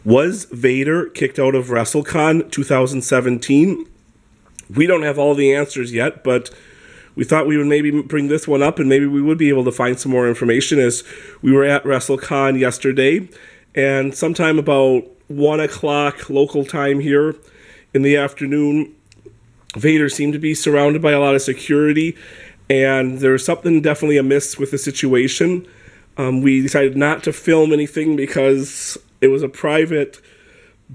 Was Vader kicked out of Wrestlecon 2017? We don't have all the answers yet, but we thought we would maybe bring this one up and maybe we would be able to find some more information, as we were at Wrestlecon yesterday, and sometime about 1 o'clock local time here in the afternoon, Vader seemed to be surrounded by a lot of security, and there was something definitely amiss with the situation. We decided not to film anything because it was a private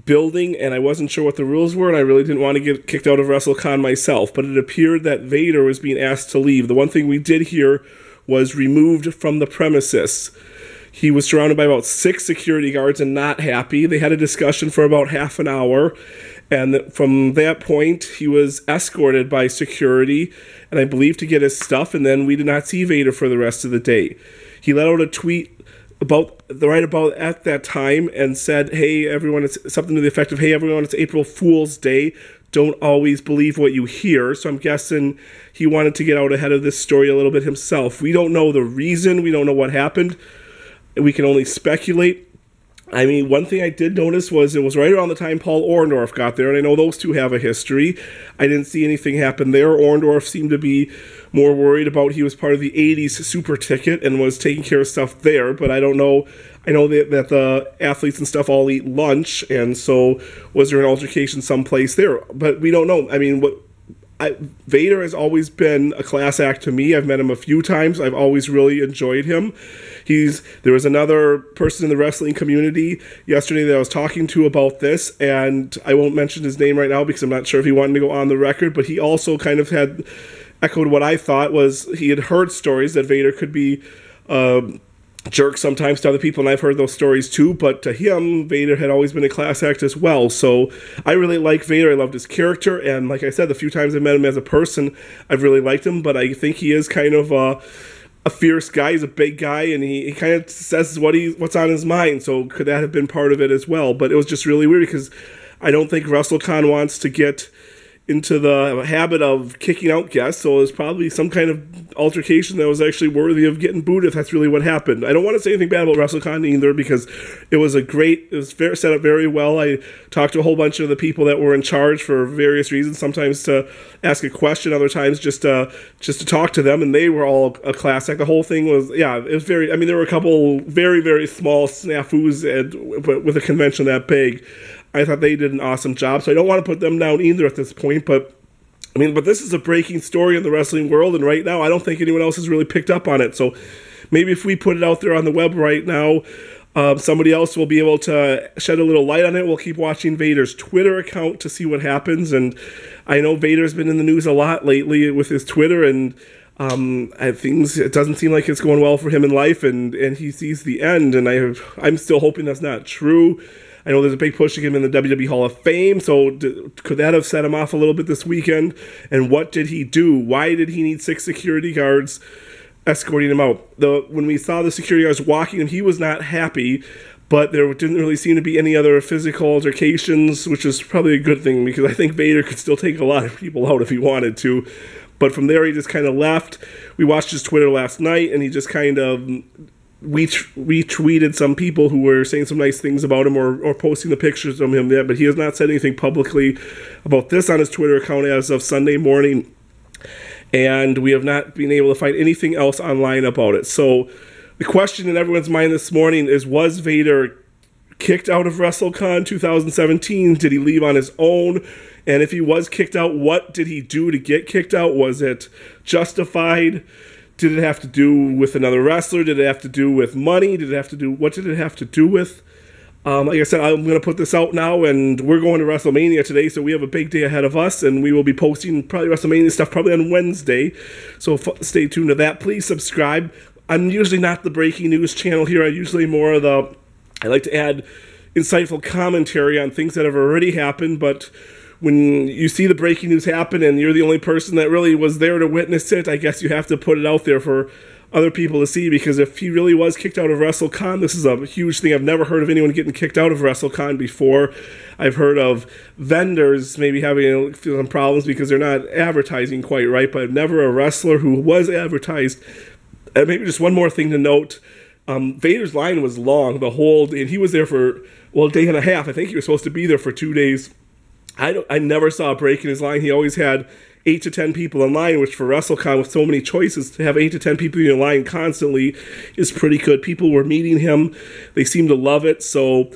building and I wasn't sure what the rules were, and I really didn't want to get kicked out of WrestleCon myself, but it appeared that Vader was being asked to leave. The one thing we did hear was removed from the premises. He was surrounded by about 6 security guards and not happy. They had a discussion for about half an hour, and from that point he was escorted by security, and I believe to get his stuff, and then we did not see Vader for the rest of the day. He let out a tweet about at that time and said, "Hey everyone," it's something to the effect of, "Hey everyone, it's April Fool's Day. Don't always believe what you hear." So I'm guessing he wanted to get out ahead of this story a little bit himself. We don't know the reason. We don't know what happened. We can only speculate. I mean, one thing I did notice was it was right around the time Paul Orndorff got there, and I know those two have a history. I didn't see anything happen there. Orndorff seemed to be more worried about, he was part of the 80s super ticket and was taking care of stuff there, but I don't know. I know that the athletes and stuff all eat lunch, and so was there an altercation someplace there? But we don't know. I mean, Vader has always been a class act to me. I've met him a few times. I've always really enjoyed him. There was another person in the wrestling community yesterday that I was talking to about this, and I won't mention his name right now because I'm not sure if he wanted to go on the record, but he also kind of had echoed what I thought was he had heard stories that Vader could be jerk sometimes to other people, and I've heard those stories too, but to him, Vader had always been a class act as well. So I really like Vader. I loved his character, and like I said, the few times I met him as a person, I've really liked him, but I think he is kind of a fierce guy. He's a big guy, and he kind of says what's on his mind, so could that have been part of it as well? But it was just really weird because I don't think WrestleCon wants to get into the habit of kicking out guests, so it was probably some kind of altercation that was actually worthy of getting booed if that's really what happened. I don't want to say anything bad about WrestleCon either because it was set up very well. I talked to a whole bunch of the people that were in charge for various reasons, sometimes to ask a question, other times just to talk to them, and they were all a class act. The whole thing was, it was very, I mean, there were a couple very, very small snafus but with a convention that big. I thought they did an awesome job, so I don't want to put them down either at this point, but this is a breaking story in the wrestling world, and right now I don't think anyone else has really picked up on it, so maybe if we put it out there on the web right now, somebody else will be able to shed a little light on it. We'll keep watching Vader's Twitter account to see what happens, and I know Vader's been in the news a lot lately with his Twitter, and it doesn't seem like it's going well for him in life, and he sees the end, and I'm still hoping that's not true. I know there's a big push to get him in the WWE Hall of Fame, so could that have set him off a little bit this weekend? And what did he do? Why did he need 6 security guards escorting him out? When we saw the security guards walking him, he was not happy, but there didn't really seem to be any other physical altercations, which is probably a good thing because I think Vader could still take a lot of people out if he wanted to. But from there, he just kind of left. We watched his Twitter last night, and he just kind of retweeted some people who were saying some nice things about him or posting the pictures of him there, but he has not said anything publicly about this on his Twitter account as of Sunday morning, and we have not been able to find anything else online about it. So the question in everyone's mind this morning is, was Vader kicked out of WrestleCon 2017? Did he leave on his own? And if he was kicked out, what did he do to get kicked out? Was it justified? Did it have to do with another wrestler? Did it have to do with money? What did it have to do with? Like I said, I'm going to put this out now, and we're going to WrestleMania today, so we have a big day ahead of us, and we will be posting probably WrestleMania stuff probably on Wednesday, so stay tuned to that. Please subscribe. I'm usually not the breaking news channel here. I'm usually more of I like to add insightful commentary on things that have already happened, but when you see the breaking news happen and you're the only person that really was there to witness it, I guess you have to put it out there for other people to see, because if he really was kicked out of WrestleCon, this is a huge thing. I've never heard of anyone getting kicked out of WrestleCon before. I've heard of vendors maybe having some problems because they're not advertising quite right, but never a wrestler who was advertised. And maybe just one more thing to note, Vader's line was long, and he was there for, well, a day and a half. I think he was supposed to be there for 2 days. I never saw a break in his line. He always had 8 to 10 people in line, which for Wrestlecon with so many choices, to have 8 to 10 people in line constantly is pretty good. People were meeting him. They seemed to love it. So,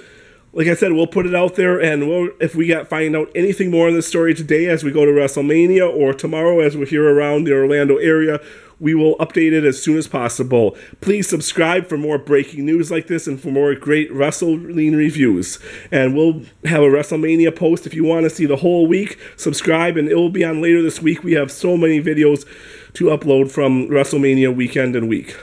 like I said, we'll put it out there, and if we find out anything more in this story today as we go to WrestleMania, or tomorrow as we're here around the Orlando area, we will update it as soon as possible. Please subscribe for more breaking news like this and for more great wrestling reviews. And we'll have a WrestleMania post if you want to see the whole week. Subscribe, and it will be on later this week. We have so many videos to upload from WrestleMania weekend and week.